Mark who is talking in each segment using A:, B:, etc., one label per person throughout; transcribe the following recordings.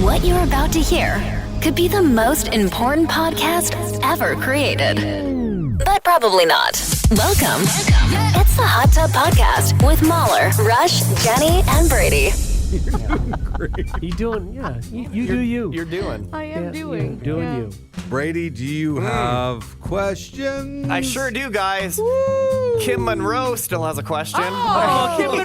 A: What you're about to hear could be the most important podcast ever created. But probably not. Welcome. It's the Hot Tub Podcast with Mahler, Rush, Jenny, and Brady.
B: You doing, yeah. You do you.
C: You're doing.
D: I am doing.
B: Doing you.
E: Brady, do you have questions?
C: I sure do, guys.
E: Woo!
C: Kim Monroe still has a question.
D: Oh,
B: Kim Monroe.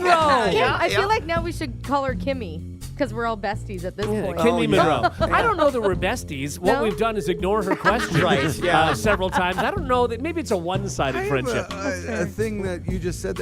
D: Kim, I
C: Yeah.
D: feel like now we should call her Kimmy. Because we're all besties at this point.
B: Kimmy
E: yeah.
B: Monroe. I don't know that we're besties. What
D: No?
B: we've done is ignore her question
C: Right, yeah.
B: several times. I don't know that maybe it's a one-sided
E: I
B: friendship.
E: have a thing that you just said.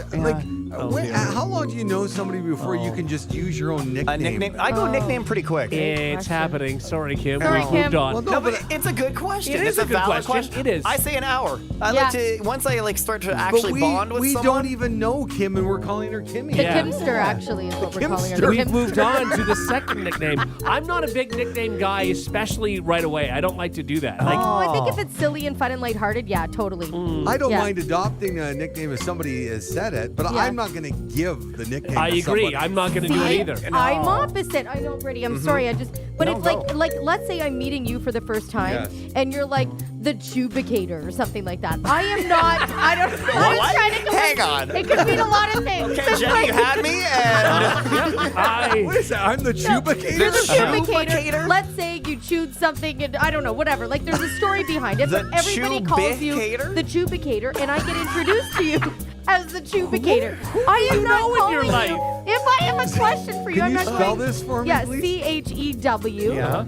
B: Oh, dear.
E: How long do you know somebody before you can just use your own nickname?
C: A nickname. I go nickname pretty quick.
B: It's happening. Sorry, Kim.
D: Sorry,
B: We've
D: Kim.
B: moved on.
E: Well,
C: No, but it's a good question.
B: It is
C: it's
B: a good
C: valid
B: question. It is.
C: I say an hour. I
D: Yeah.
C: like to once I start to
E: But
C: actually bond with
E: we
C: someone.
E: don't even know Kim, and we're calling her Kimmy.
D: The
B: Yeah.
D: Kimster, actually, is what we're calling her.
E: Kimster.
D: The
B: We've
D: Kim-
B: moved on to the second nickname. I'm not a big nickname guy, especially right away. I don't like to do that. Like,
D: Oh, I think if it's silly and fun and lighthearted, yeah, totally.
E: I don't
D: Yeah.
E: mind adopting a nickname if somebody has said it, but
D: Yeah.
E: I'm not going to give the nickname.
B: I
E: to
B: agree.
E: somebody.
B: I'm not going to do it
D: See,
B: either.
D: I'm opposite. I know, Brady. I'm sorry. I just, but
C: No,
D: it's
C: go.
D: like, let's say I'm meeting you for the first time, and you're like the Chew-bacator or something like that. I am not. I don't. I'm
C: What?
D: trying to go.
C: Hang on.
D: It could mean a lot of things.
C: Okay, Jenny, you had me, and
E: What is that? I'm the Chew-bacator?
D: You're the
C: Chew-bacator?
D: Chew-bacator. Let's say you chewed something, and I don't know, whatever. Like there's a story behind it,
C: The
D: but everybody calls you
C: Chew-bacator?
D: the Chew-bacator, and I get introduced to you as the Chew-bacator. I am not
B: know in
D: calling
B: your
D: you.
B: life?
D: If I have a question for you,
E: Can
D: I'm
E: you
D: not
E: spell
D: going.
E: this for me,
D: Yeah,
E: please?
D: CHEW
B: Yeah.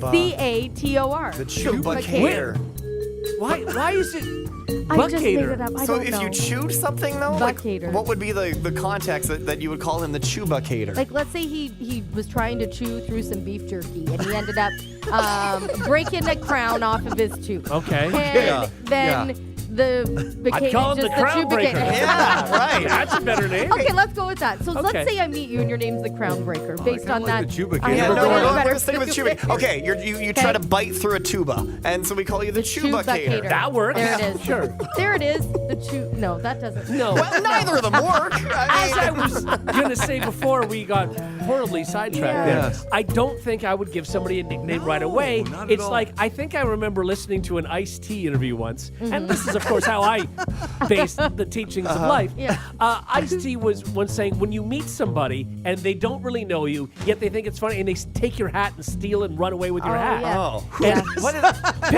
D: BACATOR.
C: the Chew-bacator.
B: Why is it
D: I just made
B: Buckator?
D: it up. I
C: So
D: don't
C: if
D: know.
C: you chewed something though,
D: Buckator.
C: what would be the context that you would call him the Chew-bacator?
D: Like, let's say he was trying to chew through some beef jerky, and he ended up breaking a crown off of his tooth.
B: Okay.
D: And then the
B: I'd call him the
D: just
B: crown breaker.
D: Chew-bacator.
C: yeah, right.
B: That's a better name.
D: Okay, let's go with that. So
B: Okay.
D: let's say I meet you and your name's the Crown Breaker. Based
E: kinda
D: on
E: like
D: that,
E: the Chew-bacator.
D: I
C: Yeah,
D: know,
C: no,
D: we're
C: we're
D: going
C: going
D: better.
C: to stick with Chew-bacator. Okay, you try to bite through a tuba, and so we call you the Chew-bacator.
D: Chew-bacator.
B: That works.
D: There it is.
B: Sure.
D: There it is. The chew. No, that doesn't.
B: No.
C: Well, neither of them work.
B: As I was going to say before we got horribly sidetracked
D: Yeah.
B: there,
E: Yes.
B: I don't think I would give somebody a nickname right away.
E: not at
B: It's
E: all.
B: like, I think I remember listening to an Ice-T interview once, and this is, of course, how I base the teachings of life.
D: Yeah.
B: Ice-T was once saying, when you meet somebody and they don't really know you, yet they think it's funny, and they take your hat and steal and run away with your hat.
D: Yeah.
C: Oh.
B: And
C: What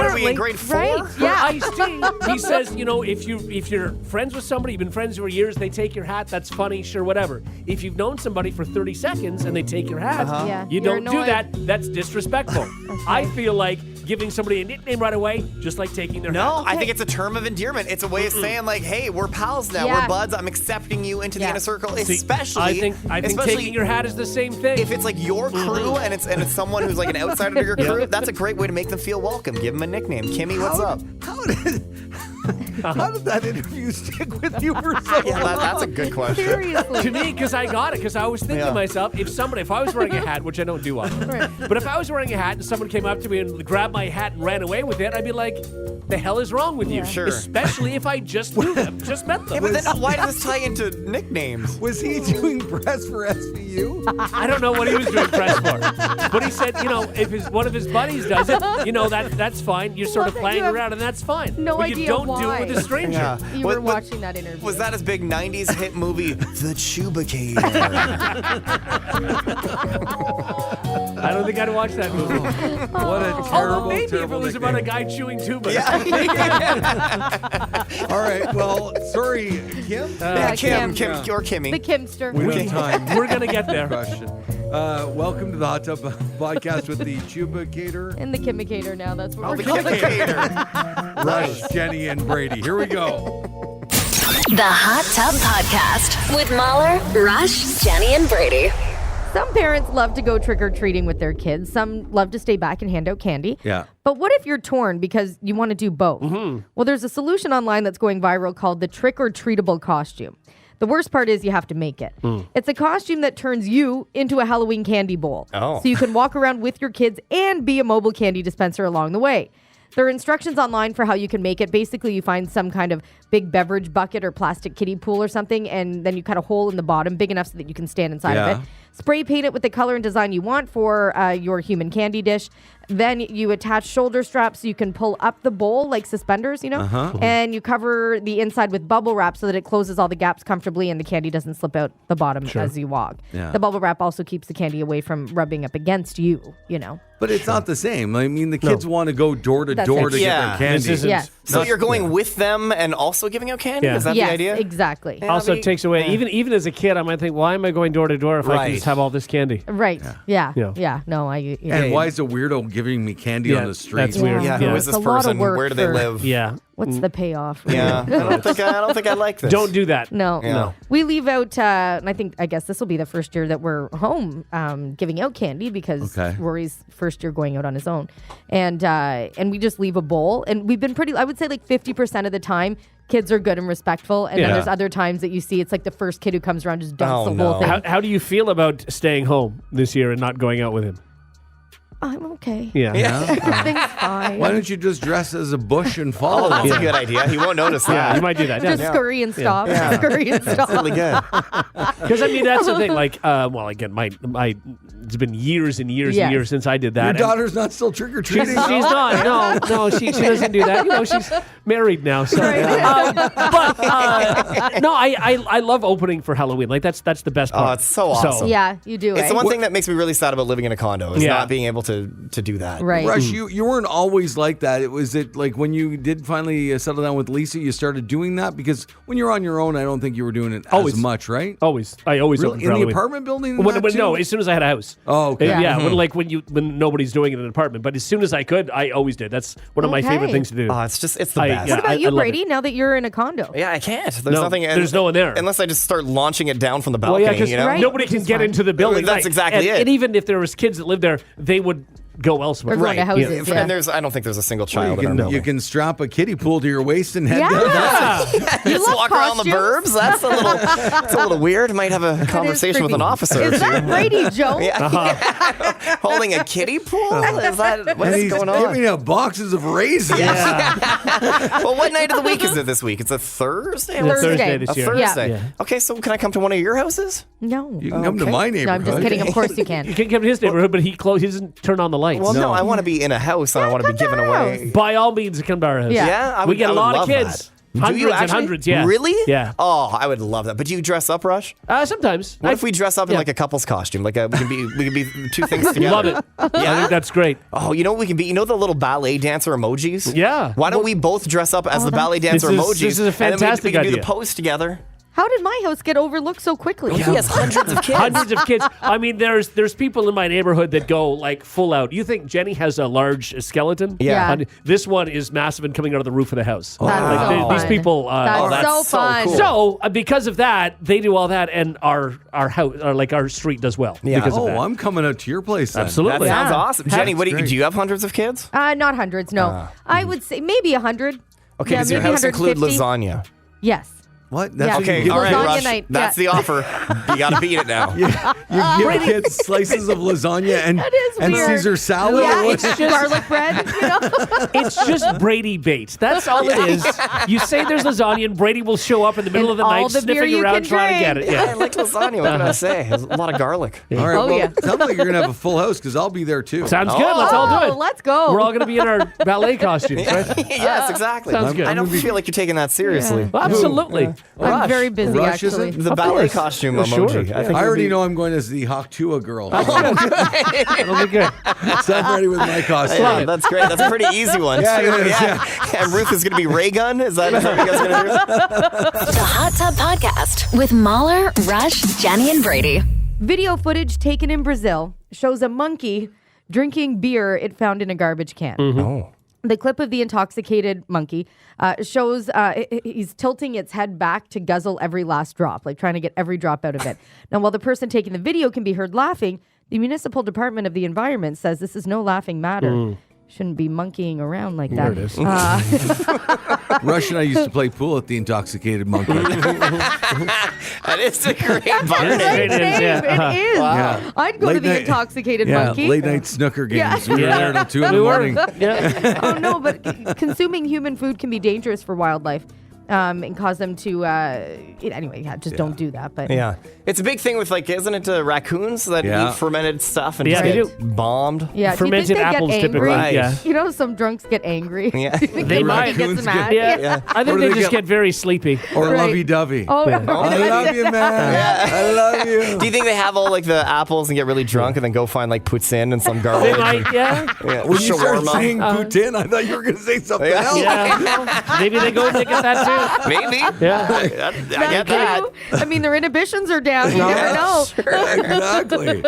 C: are we in grade 4?
D: Right.
B: for
D: Yeah.
B: Ice-T, he says, if you're friends with somebody, you've been friends for years, they take your hat, that's funny, sure, whatever. If you've known somebody for 30 seconds and they take your hat,
D: Yeah,
B: you
D: you're
B: don't do
D: annoyed.
B: that, that's disrespectful. I feel like giving somebody a nickname right away, just like taking their
C: No,
B: hat.
C: I think it's a term of endearment. It's a way of saying like, "Hey, we're pals now.
D: Yeah.
C: We're buds. I'm accepting you into the
D: Yeah.
C: inner circle."
B: See,
C: Especially,
B: I think
C: especially
B: taking your hat is the same thing.
C: if it's like your crew and it's someone who's like an outsider to your crew. That's a great way to make them feel welcome. Give them a nickname. Kimmy, what's up?
E: How did that interview stick with you for so
C: Yeah,
E: long?
C: that's a good question.
D: Seriously.
B: to me, because I got it, because I was thinking
C: Yeah.
B: to myself, if I was wearing a hat, which I don't do often, but if I was wearing a hat and someone came up to me and grabbed my hat and ran away with it, I'd be like, the hell is wrong with you?
D: Yeah.
C: Sure.
B: Especially if I just knew them, just met them.
C: Yeah, but then why does this tie into nicknames?
E: Was he doing press for SVU?
B: I don't know what he was doing press for, but he said, if one of his buddies does it, that's fine. You're sort of
D: Well,
B: playing
D: you have
B: around, and that's fine.
D: no
B: but you
D: idea
B: don't do
D: why.
B: it with a stranger.
C: Yeah.
D: You were watching that interview.
C: Was that his big 90s hit movie, The Chew-bacator?
B: I don't think I'd watch that movie.
E: What a terrible,
B: Although maybe if it
E: terrible
B: was about a
E: nickname.
B: guy chewing tubas.
E: All right, well, sorry, Kim?
C: Yeah, Kim,
D: Kim.
C: or Kimmy.
D: The Kimster.
E: We don't have time.
B: We're gonna get there.
E: Question. Welcome to the Hot Tub Podcast with the Chew-bacator,
D: And the Kimmicator now. That's what
C: Oh,
D: we're
C: the
D: calling it.
C: Chew-bacator.
E: Rush, Jenny, and Brady. Here we go.
A: The Hot Tub Podcast with Mahler, Rush, Jenny, and Brady.
D: Some parents love to go trick-or-treating with their kids. Some love to stay back and hand out candy.
E: Yeah.
D: But what if you're torn because you want to do both? Well, there's a solution online that's going viral called the trick-or-treatable costume. The worst part is you have to make it. It's a costume that turns you into a Halloween candy bowl.
C: Oh.
D: So you can walk around with your kids and be a mobile candy dispenser along the way. There are instructions online for how you can make it. Basically, you find some kind of big beverage bucket or plastic kiddie pool or something, and then you cut a hole in the bottom big enough so that you can stand inside of it. Spray paint it with the color and design you want for your human candy dish. Then you attach shoulder straps so you can pull up the bowl like suspenders, and you cover the inside with bubble wrap so that it closes all the gaps comfortably and the candy doesn't slip out the bottom as you walk.
E: Yeah.
D: The bubble wrap also keeps the candy away from rubbing up against you,
E: But it's not the same. I mean, the kids want to go door to door to get their candy.
B: This isn't-
D: Yes.
C: So you're going with them and also giving out candy?
B: Yeah.
C: Is that
D: Yes,
C: the idea?
D: exactly.
C: Yeah.
B: Also,
C: I mean,
B: it takes away, even as a kid, I might think, why am I going door to door if I
C: Right.
B: can just have all this candy?
D: Right. Yeah.
B: Yeah.
D: No,
E: And why is a weirdo giving me candy on the street?
B: That's weird.
C: Yeah, who is
D: It's
C: this
D: a lot of
C: person?
D: work
C: Where do they
D: for-
C: live?
B: Yeah.
D: What's the payoff?
C: Yeah, I don't think I like this.
B: Don't do that.
D: No.
C: Yeah. No.
D: We leave out, and I guess this will be the first year that we're home giving out candy because Rory's first year going out on his own. And we just leave a bowl. And we've been I would say like 50% of the time, kids are good and respectful. And then there's other times that you see it's like the first kid who comes around just dumps the whole thing.
B: How do you feel about staying home this year and not going out with him?
D: I'm okay.
B: Yeah.
D: Everything's fine.
E: Why don't you just dress as a bush and follow
C: That's
E: them?
C: a good idea. He won't notice that.
B: You might do that.
D: Just scurry and stop. Scurry and stop.
C: Really good.
B: Because I mean that's the thing. Like, again, my it's been years and years and years since I did that.
E: Your daughter's not still trick or treating.
B: She's not. No, she doesn't do that. She's married now. So, I love opening for Halloween. Like that's the best part.
C: Oh, it's so awesome.
D: Yeah, you do
C: It's
D: it.
C: the one thing that makes me really sad about living in a condo is not being able to do that.
D: Right.
E: Rush, you weren't always like that. Was it like when you did finally settle down with Lisa, you started doing that? Because when you're on your own, I don't think you were doing it as much, right?
B: Always. I always
E: Really?
B: open
E: In
B: for
E: the
B: Halloween.
E: apartment building?
B: No, as soon as I had a house.
E: Oh, okay.
B: Yeah, when nobody's doing it in an apartment. But as soon as I could, I always did. That's one of my favorite things to do.
C: Oh, it's the best.
B: yeah.
D: What about you,
B: I love
D: Brady,
B: it.
D: now that you're in a condo?
C: Yeah, I can't. There's nothing.
B: There's no one there.
C: Unless I just start launching it down from the
B: Well,
C: balcony.
B: yeah, because
D: Right.
B: nobody can
D: Which is
B: get
D: fine.
B: into the building.
C: That's exactly it.
B: And even if there was kids that lived there, they would go elsewhere.
D: Or going to houses, yeah.
C: And I don't think there's a single child
E: You
C: in our
E: can,
C: building.
E: you can strap a kiddie pool to your waist and head
D: Yeah.
E: down.
C: Just
D: love
C: walk around the
D: costumes?
C: burbs. That's a little weird. Might have a conversation with an
D: creepy.
C: officer. or
D: Is that
C: two.
D: Brady Joe?
C: Holding a kiddie pool? Is that
E: And
C: what's
E: he's
C: going on?
E: giving out boxes of raisins.
C: Well, what night of the week is it this week? It's a Thursday.
B: It's a Thursday
D: Thursday.
B: this
C: A
B: year.
C: Thursday.
B: Yeah.
C: Okay, so can I come to one of your houses?
D: No.
E: You can come to
C: Okay.
E: my
D: No,
E: neighborhood.
D: I'm just kidding. Of course you
B: You
D: can.
B: can come to his neighborhood, but he doesn't turn on the lights.
C: Well, no, I want to be in a house and I want to be
D: come to
C: given
D: our
C: away.
B: By all means, come to our house.
D: Yeah.
C: Yeah,
B: we get a lot of kids.
C: That. Do
B: Hundreds
C: you
B: and
C: actually?
B: hundreds, yeah.
C: Really?
B: Yeah.
C: Oh, I would love that. But do you dress up, Rush?
B: Sometimes.
C: What if we dress up in
B: yeah.
C: like a couple's costume? Like we can be two things together.
B: Love it. I think that's great.
C: Oh, you know what we can be? You know the little ballet dancer emojis?
B: Yeah.
C: Why don't we both dress up as the ballet dancer
B: This is-
C: emojis?
B: this is a
C: and then
B: fantastic
C: we can do
B: idea.
C: the pose together.
D: How did my house get overlooked so quickly?
C: He has hundreds of kids.
B: Hundreds of kids. I mean, there's people in my neighborhood that go like full out. You think Jenny has a large skeleton?
C: Yeah.
B: And this one is massive and coming out of the roof of the house.
D: That's
B: Like,
D: so
B: these
D: fun.
B: people.
D: That's so fun.
C: cool.
B: So because of that, they do all that, and our house, or like our street, does well.
C: Yeah.
B: Because of
E: Oh,
B: that.
E: I'm coming out to your place then.
C: That
B: Absolutely.
C: sounds
D: Yeah.
C: awesome. Jenny,
E: That's
C: do
E: great.
C: you have hundreds of kids?
D: Not hundreds, no. I would say maybe 100.
C: Okay,
D: Yeah,
C: does your
D: maybe
C: house include
D: 150?
C: lasagna?
D: Yes.
E: What?
D: Yeah.
E: That's what
C: Okay,
E: you give,
C: all right,
D: Lasagna
C: Rush.
D: night,
C: That's
D: yeah.
C: the offer. You got to beat it now.
E: you give kids slices of lasagna and,
D: That is
E: and
D: weird.
E: Caesar salad?
D: Yeah,
E: or what?
D: it's just garlic bread. You know?
B: It's just Brady bait. That's all it is. You say there's lasagna, and Brady will show up in the middle
D: And
B: of the
D: all
B: night,
D: the beer
B: sniffing
D: you
B: around
D: can
B: trying to get it.
D: drink.
C: Yeah, I
B: Yeah.
C: like lasagna. What can I say? There's a lot of garlic.
E: All right,
D: Oh,
E: well,
D: yeah.
E: sounds like you're going to have a full house because I'll be there too.
B: Sounds good. Let's all do
D: Oh,
B: it.
D: let's go.
B: We're all going to be in our ballet costumes, right?
C: Yes, exactly.
B: Sounds good.
C: I don't feel like you're taking that seriously.
B: Well, absolutely.
D: I'm
C: Rush.
D: very busy,
E: Rush, is
D: actually.
E: it?
C: The
B: Of
C: ballet
B: course.
C: costume
B: Well,
C: emoji.
B: sure.
C: I think
E: I
C: it'll
E: already
C: be-
E: know I'm going as the Hawktua girl.
B: It'll be good.
E: So I'm ready with my costume.
C: Yeah, that's great. That's a pretty easy one.
E: Yeah,
C: too.
E: it is,
C: And Ruth is going to be Ray Gun. Is that what you guys are going to do?
A: The Hot Tub Podcast with Mahler, Rush, Jenny, and Brady.
D: Video footage taken in Brazil shows a monkey drinking beer it found in a garbage can.
C: Oh.
D: The clip of the intoxicated monkey shows he's tilting its head back to guzzle every last drop, like trying to get every drop out of it. Now, while the person taking the video can be heard laughing, the Municipal Department of the Environment says this is no laughing matter. Shouldn't be monkeying around like that.
B: There it is.
E: Rush and I used to play pool at the Intoxicated Monkey.
C: That is a great bar
B: It
C: name.
B: is, yeah.
D: It is.
E: Yeah.
D: I'd go to
E: Late
D: the
E: night-
D: intoxicated
E: Yeah,
D: monkey.
E: late night snooker games.
D: Yeah.
E: We were there till 2 in the morning.
B: Yeah.
D: Oh no, but consuming human food can be dangerous for wildlife. and cause them to, anyway, just don't do that. But
C: Yeah. It's a big thing with, like, isn't it raccoons that eat fermented stuff and
B: Yeah,
C: just
B: they
C: get bombed?
D: yeah,
B: Fermented
D: do you think they
B: apples
D: get angry?
B: typically,
C: Right.
B: yeah.
D: You know, some drunks get angry.
C: Yeah.
B: They might.
D: Gets mad.
B: Yeah. I think
E: Or
B: they
E: they
B: just
E: get-
B: get very sleepy.
E: Or
D: Right.
E: lovey-dovey.
D: Oh,
E: I love you, man. I love you.
C: Do you think they have all, like, the apples and get really drunk and then go find, like, poutine and some garbage?
B: They might, yeah.
C: Yeah,
E: When you start
C: shawarma.
E: saying Putin, I thought you were going to say something else.
B: Yeah. Maybe they go and they get that too.
C: Maybe.
B: Yeah.
C: I get that.
D: I mean, their inhibitions are down. You never know.
E: Exactly.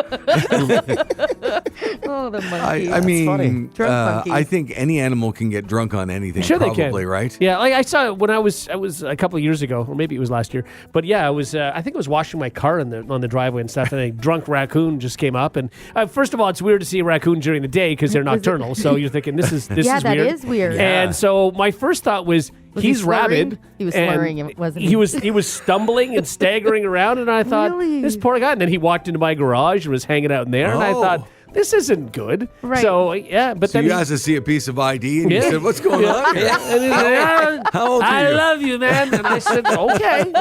D: Oh, the monkey.
E: I mean,
D: Drunk monkeys.
E: I think any animal can get drunk on anything.
B: Sure,
E: probably,
B: they can.
E: Right?
B: Yeah, like I saw it when I was a couple of years ago, or maybe it was last year. But yeah, I was. I think I was washing my car on the driveway and stuff, and a drunk raccoon just came up. And first of all, it's weird to see a raccoon during the day because they're nocturnal. So you're thinking this is
D: Yeah,
B: is
D: that
B: weird.
D: is weird.
B: And so my first thought was
D: he
B: he's
D: slurring?
B: rabid.
D: He was
B: and
D: slurring, wasn't he?
B: He was stumbling and staggering around, and I thought
D: Really?
B: this poor guy. And then he walked into my garage and was hanging out in there, and I
E: Oh.
B: thought this isn't good.
D: Right.
B: So yeah, but
E: So
B: then
E: you
B: he-
E: asked to see a piece of ID, and you
B: Yeah.
E: said, "What's going on here?"
B: And he's like,
E: How old are
B: I
E: you?
B: love you, man. And I said, okay.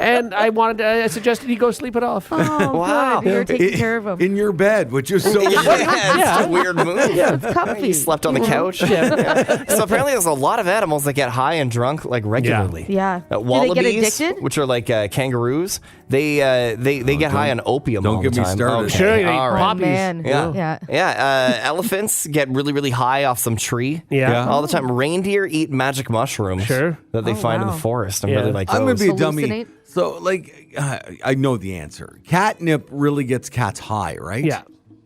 B: And I suggested he go sleep it off.
D: Oh,
C: Wow.
D: good. You're taking care of him.
E: In your bed, which is so
C: Yeah, it's a weird move.
D: It's comfy.
C: He slept on the couch. Yeah. So apparently there's a lot of animals that get high and drunk, like, regularly.
D: Yeah. Do they
C: Wallabies,
D: get addicted?
C: which are like kangaroos, they get high on opium
E: don't
C: all
E: get
C: the
E: me
C: time.
E: started.
C: Okay.
B: Sure, they eat
C: all right.
B: poppies.
D: Man.
C: Yeah.
D: Yeah.
C: Yeah, elephants get really, really high off some tree.
B: Yeah.
C: All the time. Reindeer eat magic mushrooms
B: Sure.
C: that they find in
D: wow.
C: the forest. I
B: Yeah.
C: really like those.
E: I'm going to be a dummy.
D: Hallucinate?
E: So, like, I know the answer. Catnip really gets cats high, right?
B: Yeah.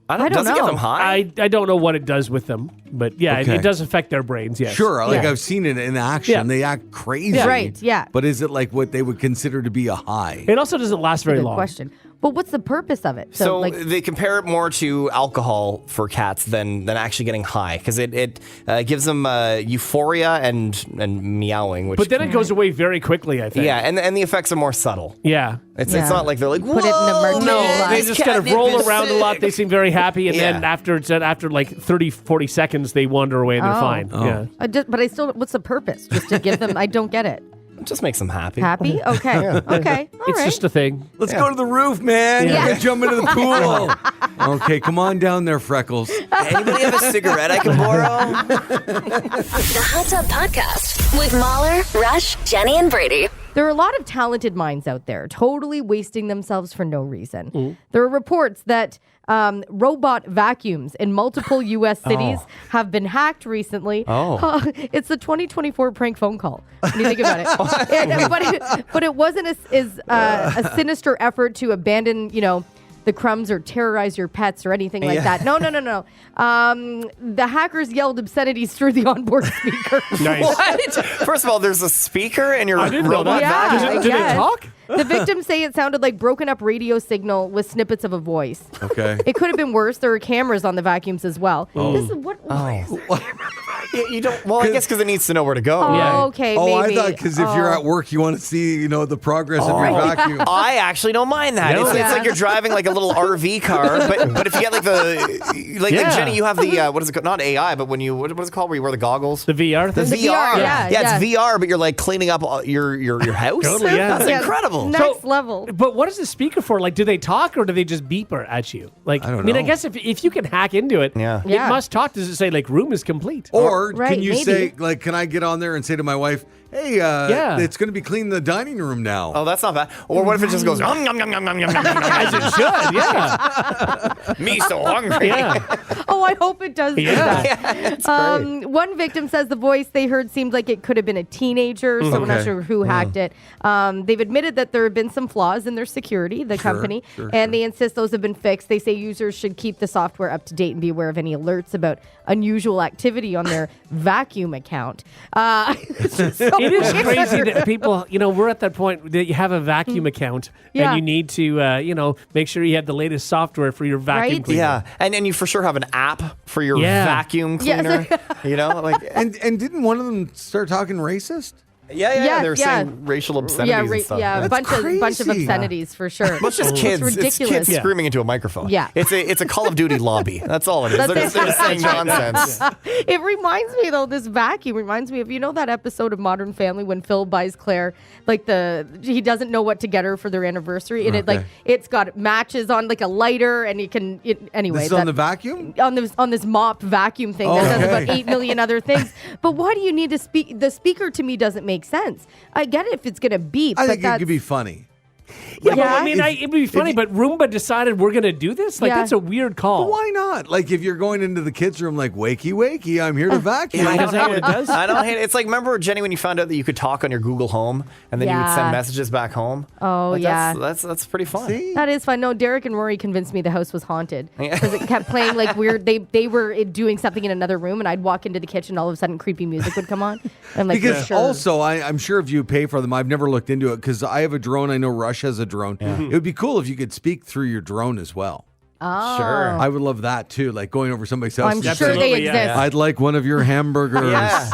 D: I don't
C: does it get
D: know.
C: them high?
B: I don't know what it does with them, but yeah,
E: Okay.
B: it does affect their brains, yes.
E: Sure. Like,
D: Yeah.
E: I've seen it in action.
B: Yeah.
E: They act crazy.
B: Yeah.
D: Right, yeah.
E: But is it like what they would consider to be a high?
B: It also doesn't last very
D: Good
B: long.
D: question. But what's the purpose of it?
C: So
D: like,
C: they compare it more to alcohol for cats than actually getting high because it gives them euphoria and meowing. Which
B: But then it goes away very quickly, I think.
C: yeah, and the effects are more subtle.
B: Yeah.
C: It's
D: Yeah.
C: not like they're like,
D: Put it in a
C: "Whoa,
D: martini
B: No,
D: glass.
B: they
C: this
B: just kind of
C: catnip
B: roll
C: is
B: around a lot.
C: sick."
B: They seem very happy, and then
C: Yeah.
B: after like 30, 40 seconds, they wander away and they're
D: Oh.
B: fine. Yeah.
D: but I still, what's the purpose? Just to give them, I don't get it.
C: It just makes them happy.
D: Happy? Okay. Okay. All
B: It's
D: right.
B: just a thing.
E: Let's go to the roof, man.
D: Yeah.
E: We're gonna jump into the pool. Okay, come on down there, Freckles.
C: Anybody have a cigarette I can borrow?
A: The Hot Tub Podcast with Mahler, Rush, Jenny, and Brady.
D: There are a lot of talented minds out there totally wasting themselves for no reason. There are reports that robot vacuums in multiple U.S. cities have been hacked recently. It's the 2024 prank phone call. When you think about it, but it wasn't a sinister effort to abandon, the crumbs or terrorize your pets or anything like that. No. The hackers yelled obscenities through the onboard speaker.
B: Nice.
C: What? First of all, there's a speaker in your
B: I didn't know
C: robot
B: that.
D: Yeah,
C: vacuum.
D: I
B: Do they
D: guess.
B: talk?
D: The victims say it sounded like broken up radio signal with snippets of a voice.
E: Okay.
D: It could have been worse. There were cameras on the vacuums as well. This is what?
C: You don't. Well, I guess because it needs to know where to go.
D: Oh,
B: Yeah.
D: okay.
E: Oh,
D: maybe.
E: I thought because if you're at work, you want to see, the progress of your vacuum.
C: I actually don't mind that.
B: No.
C: It's
D: Yeah.
C: like you're driving like a little RV car, but if you get like like
B: Yeah.
C: Jenny, you have the what is it called? Not AI, but when you what is it called? Where you wear the goggles?
B: The VR
C: The
B: thing?
C: VR.
D: yeah,
C: It's VR, but you're like cleaning up your house.
B: Totally, yeah.
C: That's
D: Yeah,
C: incredible.
D: Next level.
B: But what is the speaker for? Like, do they talk or do they just beep at you? Like,
E: I don't
B: mean, I
E: know.
B: guess if you can hack into it,
C: Yeah.
D: Yeah.
B: it must talk. Does it say like room is complete?
E: Or
D: Right,
E: can you
D: maybe.
E: say, like, can I get on there and say to my wife, hey,
B: Yeah.
E: it's going to be clean in the dining room now?
C: Oh, that's not bad. Or what if it just goes yum yum yum yum yum yum yum yum?
B: As it should, yeah,
C: Me so hungry.
B: yeah.
D: Oh, I hope it does do
B: Yeah.
D: that.
C: It's great.
D: One victim says the voice they heard seemed like it could have been a teenager, so we're not
E: Okay.
D: sure who hacked it. They've admitted that there have been some flaws in their security, the company, and they insist those have been fixed. They say users should keep the software up to date and be aware of any alerts about unusual activity on their vacuum account. It's just so
B: It is
D: weird.
B: crazy that people, we're at that point that you have a vacuum account
D: Yeah.
B: and you need to, make sure you have the latest software for your vacuum
D: Right?
B: cleaner.
C: Yeah, and you for sure have an app for your
B: Yeah.
C: vacuum
D: Yes.
C: cleaner.
E: And didn't one of them start talking racist?
C: Yeah. They were saying racial obscenities and stuff.
D: a bunch of obscenities for sure.
C: Well, it's just kids.
D: It's ridiculous.
C: It's kids screaming into a microphone.
D: Yeah.
C: It's a Call of Duty lobby. That's all it is. They're just saying nonsense.
D: It reminds me though, this vacuum reminds me of, you know, that episode of Modern Family when Phil buys Claire like he doesn't know what to get her for their anniversary, and it's got matches on, like a lighter, and anyway.
E: This is on the vacuum?
D: On this mop vacuum thing that does about 8 million other things. But why do you need to speak? The speaker to me doesn't make sense. I get it if it's going to beep.
E: I think it could be funny.
B: Yeah, but I mean, it'd be funny, but Roomba decided we're going to do this? Like, that's a weird call.
E: But why not? Like, if you're going into the kids' room, like, wakey, wakey, I'm here to vacuum.
B: Is that what it does?
C: I don't hate it. It's like, remember, Jenny, when you found out that you could talk on your Google Home, and then you would send messages back home?
D: Oh,
C: like,
D: yeah.
C: That's pretty fun.
E: See?
D: That is fun. No, Derek and Rory convinced me the house was haunted because it kept playing like weird. They were doing something in another room, and I'd walk into the kitchen, and all of a sudden, creepy music would come on. I'm like,
E: because
D: sure.
E: also, I'm sure if you pay for them, I've never looked into it because I have a drone. I know Rush has a drone. It would be cool if you could speak through your drone as well.
D: Oh.
C: Sure.
E: I would love that too, like going over somebody's house.
D: I'm sure they exist.
E: I'd like one of your hamburgers.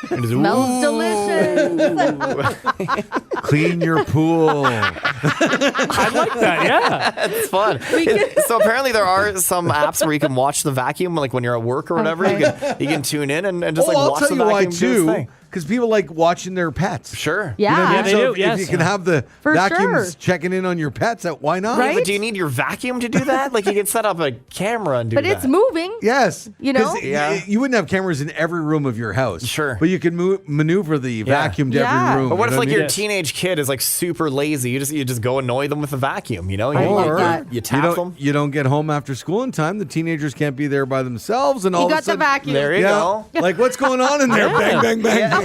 D: Smells delicious.
E: Clean your pool.
B: I like that, yeah.
C: It's fun. So apparently there are some apps where you can watch the vacuum, like when you're at work or whatever.
D: Okay.
C: You can tune in and just like
E: I'll
C: watch
E: tell
C: the
E: you why
C: vacuum do its
E: too.
C: thing.
E: Because people like watching their pets.
C: Sure.
D: Yeah.
B: they
E: So
B: do,
E: if you can have the
D: For
E: vacuums
D: sure.
E: checking in on your pets, why not?
D: Right?
C: But do you need your vacuum to do that? Like you can set up a camera and do
D: But
C: that.
D: it's moving.
E: Yes.
D: You know?
E: 'Cause
C: Yeah.
E: you wouldn't have cameras in every room of your house.
C: Sure.
E: But you can maneuver the vacuum to every room.
C: But what
E: you
C: if
E: know
C: like
E: I mean?
C: your teenage kid is like super lazy? You just go annoy them with the vacuum, you know?
D: I like
E: Or
D: that.
C: You tap them.
E: You don't get home after school in time. The teenagers can't be there by themselves, and all
D: You
E: of a
D: got the
E: sudden,
D: vacuum.
C: There you go.
E: like what's going on in there? Bang, bang, bang.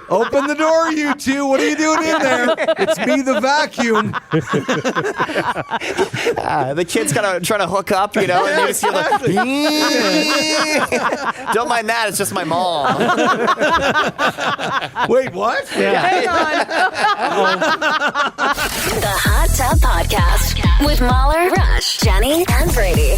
E: Open the door, you two. What are you doing in there? It's me, the vacuum.
C: The kid's kind of trying to hook up, you know, and you just hear the. Don't mind that. It's just my mom.
E: Wait, what?
D: Hang on.
A: The Hot Tub Podcast with Mahler, Rush, Jenny, and Brady.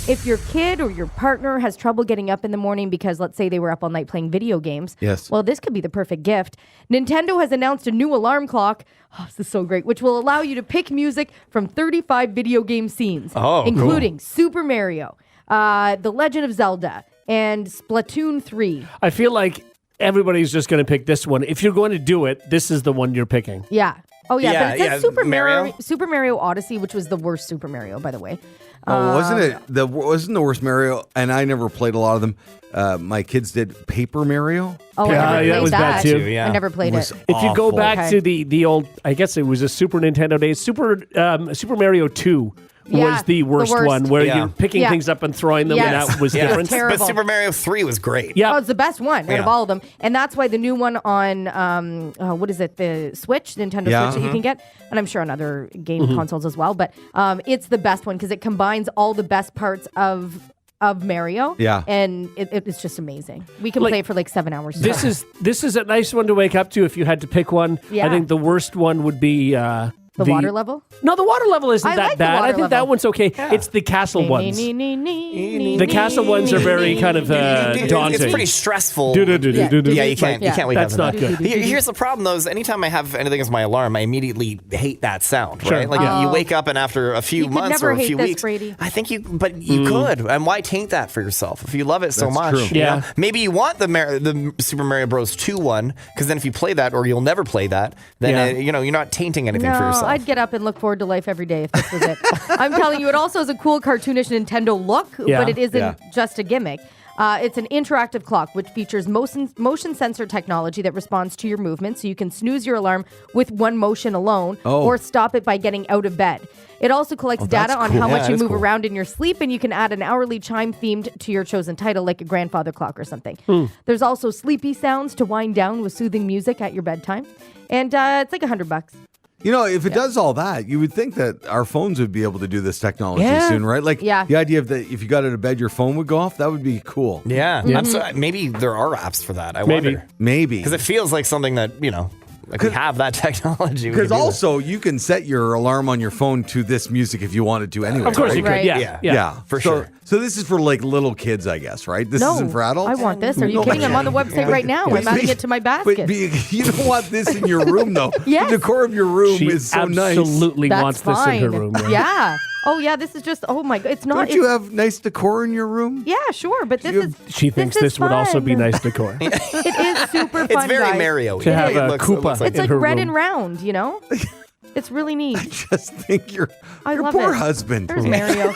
D: If your kid or your partner has trouble getting up in the morning because, let's say, they were up all night playing video games,
E: Yes.
D: well, this could be the perfect gift. Nintendo has announced a new alarm clock. Oh, this is so great, which will allow you to pick music from 35 video game scenes, including Super Mario, The Legend of Zelda, and Splatoon 3.
B: I feel like everybody's just going to pick this one. If you're going to do it, this is the one you're picking.
D: Yeah. Oh, yeah.
C: Yeah,
D: But it says
C: yeah,
D: Super
C: Mario.
D: Mario Odyssey, which was the worst Super Mario, by the way.
E: Oh, wasn't the worst Mario? And I never played a lot of them. My kids did Paper Mario.
D: Oh,
B: Yeah,
D: I never
B: that
D: played
B: was bad too.
C: Yeah.
D: I never played
E: Was
D: it.
B: If you go
E: awful.
B: back
D: Okay.
B: to the old, I guess it was a Super Nintendo days, Super Mario 2
D: Yeah,
B: was the
D: the
B: worst
D: worst.
B: one, where
C: Yeah.
B: you're picking
D: Yeah.
B: things up and throwing them,
D: Yes.
B: and that was
C: Yeah.
B: different.
D: Terrible.
C: But Super Mario 3 was great.
B: Yeah.
D: Oh, it's the best one out of
C: Yeah.
D: all of them. And that's why the new one on, what is it, the Switch, Nintendo
E: Yeah.
D: Switch that you can get, and I'm sure on other game
B: Mm-hmm.
D: consoles as well, but it's the best one because it combines all the best parts of Mario.
E: Yeah.
D: And it's just amazing. We can
B: Like,
D: play it for like 7 hours.
B: This is a nice one to wake up to if you had to pick one.
D: Yeah.
B: I think the worst one would be
D: the water level?
B: No, the water level isn't
D: I
B: that
D: like the
B: bad.
D: water
B: I think that
D: level.
B: one's okay. It's the castle ones. The castle ones are very kind of daunting.
C: It's pretty stressful.
B: Do-do-do-do-do-do.
C: Yeah, you can't wake
B: That's
C: up.
B: not good.
C: Here's the problem, though: is anytime I have anything as my alarm, I immediately hate that sound.
B: Sure.
C: Right? Like
B: Yeah.
C: you wake up and after a few
D: You could
C: months
D: never
C: or a
D: hate
C: few
D: this,
C: weeks,
D: Brady.
C: I think but you could. And why taint that for yourself if you love it so
E: That's
C: much?
E: true.
C: you
B: Yeah.
C: know? Maybe you want the Super Mario Bros. 2 one because then if you play that or you'll never play that, then
B: Yeah.
C: you're not tainting anything for
D: No,
C: yourself.
D: I'd get up and look forward to life every day if this was it. I'm telling you, it also has a cool cartoonish Nintendo look,
B: Yeah.
D: but it isn't
E: Yeah.
D: just a gimmick. It's an interactive clock which features motion sensor technology that responds to your movement, so you can snooze your alarm with one motion alone or stop it by getting out of bed. It also collects data on
E: cool.
D: how
C: Yeah,
D: much you
C: that's
D: move
C: cool.
D: around in your sleep, and you can add an hourly chime themed to your chosen title, like a grandfather clock or something. There's also sleepy sounds to wind down with soothing music at your bedtime. And it's like $100.
E: You know, if it does all that, you would think that our phones would be able to do this technology
B: Yeah.
E: soon, right? Like
D: Yeah.
E: the idea of if you got out of bed, your phone would go off. That would be cool.
C: yeah, maybe there are apps for that. I
B: Maybe.
C: wonder
E: Maybe.
C: because it feels like something that Like we have that technology. We
E: Because
C: can do
E: also, you can set your alarm on your phone to this music if you wanted to anyway.
B: Of course
E: right?
B: you could.
D: Right.
B: Yeah.
E: Yeah,
C: for
E: so,
C: sure.
E: So this is for like little kids, I guess, right? This
D: No,
E: isn't for adults.
D: I want this. Are you
E: No,
D: kidding?
E: but-
D: I'm on the website right now. I'm adding it to my basket.
E: But you don't want this in your room, though.
D: Yes.
E: The decor of your room
B: She
E: is so nice.
B: absolutely
D: That's
B: wants
D: fine.
B: this in her room.
D: Yeah. Oh yeah, this is just. Oh my god, it's not.
E: Don't you have nice decor in your room?
D: Yeah, sure, but this is.
B: She thinks
D: is
B: this would also be
D: fun.
B: nice decor.
D: It is super fun.
C: It's very
D: guys.
C: Mario.
B: To have a Koopa.
D: It's
B: in
D: like
B: her
D: red
B: room.
D: and round, you know. It's really neat.
E: Just think your
D: I love
E: poor
D: it.
E: husband.
D: There's Mario.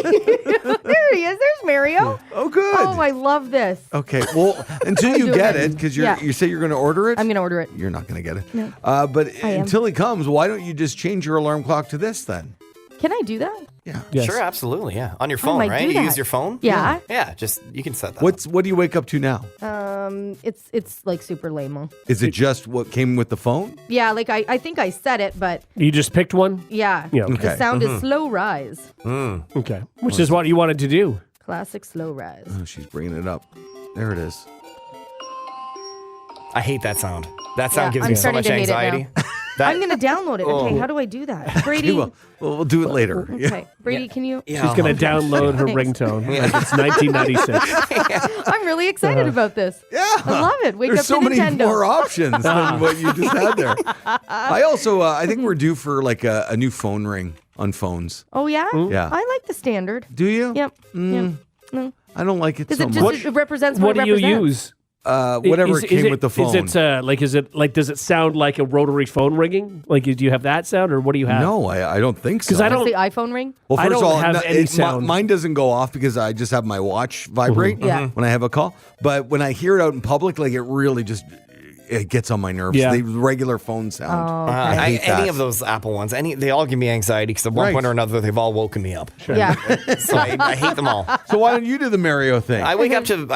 D: There he is. There's Mario.
E: Oh, good.
D: Oh, I love this.
E: Okay, well, until you
D: doing
E: get
D: it.
E: it, because
D: Yeah.
E: you say you're going to order it.
D: I'm gonna order it.
E: You're not going to get it.
D: No.
E: But
D: I am.
E: until he comes, why don't you just change your alarm clock to this then?
D: Can I do that?
E: Yeah.
B: Yes.
C: Sure, absolutely. Yeah, on your
D: I
C: phone,
D: might
C: right?
D: do
C: You
D: that.
C: use your phone.
D: Yeah.
C: Yeah, just you can set that.
E: What do you wake up to now?
D: It's like super lame.
E: Is it just what came with the phone?
D: Yeah, like I think I said it, but
B: You just picked one?
D: yeah.
B: Yeah, okay.
D: The sound is slow rise.
B: Okay. Which is what you wanted to do.
D: Classic slow rise.
E: Oh, she's bringing it up. There it is.
C: I hate that sound. That sound
D: Yeah,
C: gives
D: I'm
C: me so
D: starting
C: much
D: to hate it now.
C: anxiety. That-
D: I'm gonna download it. Okay, how do I do that? Brady.
E: Okay, well, we'll do it later.
D: Okay, Brady, can you?
C: Yeah,
B: She's going to download her
D: Thanks.
B: ringtone. Like it's 1996.
D: I'm really excited about this.
E: Yeah.
D: I love it. Wake
E: There's
D: up
E: so
D: to
E: many
D: Nintendo.
E: more options than what you just had there. I also, I think we're due for like a new phone ring on phones.
D: Oh yeah.
E: Yeah.
D: I like the standard.
E: Do you?
D: Yep. Yep. No.
E: I don't like it
D: Is
E: so
D: it just
E: much.
D: it represents
B: What
D: what
B: do
D: it
B: you
D: represents?
B: use?
E: Whatever
B: Is-
E: came
B: is
E: with the phone.
B: Is it like does it sound like a rotary phone ringing? Like do you have that sound or what do you have?
E: No, I don't think so.
B: 'Cause I
D: Does
B: don't-
D: the iPhone ring?
E: Well,
B: I
E: first
B: don't
E: of all,
B: have any sound.
E: mine doesn't go off because I just have my watch vibrate
D: Yeah.
E: when I have a call. But when I hear it out in public, like it really just it gets on my nerves.
B: Yeah.
E: The regular phone sound. I hate
C: any
E: that.
C: of those Apple ones, they all give me anxiety because at one
E: Right.
C: point or another they've all woken me up.
D: Yeah.
C: So I hate them all.
E: So why don't you do the Mario thing?
C: I wake up to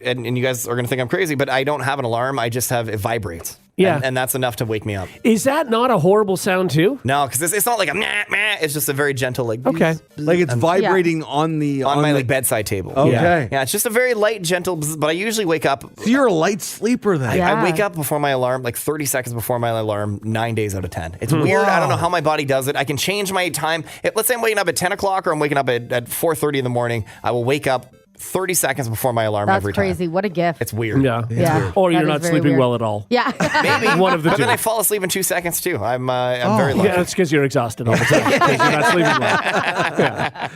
C: and you guys are gonna think I'm crazy, but I don't have an alarm. I just have it vibrates.
B: Yeah.
C: and that's enough to wake me up.
B: Is that not a horrible sound too?
C: No, because it's not like a meh, meh. It's just a very gentle like.
B: Okay.
E: like it's vibrating on the
C: On my
E: the,
C: like bedside table.
E: Okay.
C: Yeah, it's just a very light, gentle. Bzz, but I usually wake up.
E: So you're a light sleeper then.
D: Yeah.
C: I wake up before my alarm, like 30 seconds before my alarm, 9 days out of 10. It's weird. I don't know how my body does it. I can change my time. Let's say I'm waking up at 10 o'clock or I'm waking up at 4:30 in the morning. I will wake up 30 seconds before my alarm
D: That's
C: every time.
D: crazy. What a gift.
C: It's weird.
B: Yeah.
D: Yeah.
B: Or you're
D: That is
B: not
D: very
B: sleeping
D: weird.
B: well at all.
D: Yeah.
C: Maybe.
B: One of the
C: But then
B: two.
C: I fall asleep in 2 seconds too. I'm very lucky.
B: Yeah, that's because you're exhausted all the time. Because you're not sleeping well.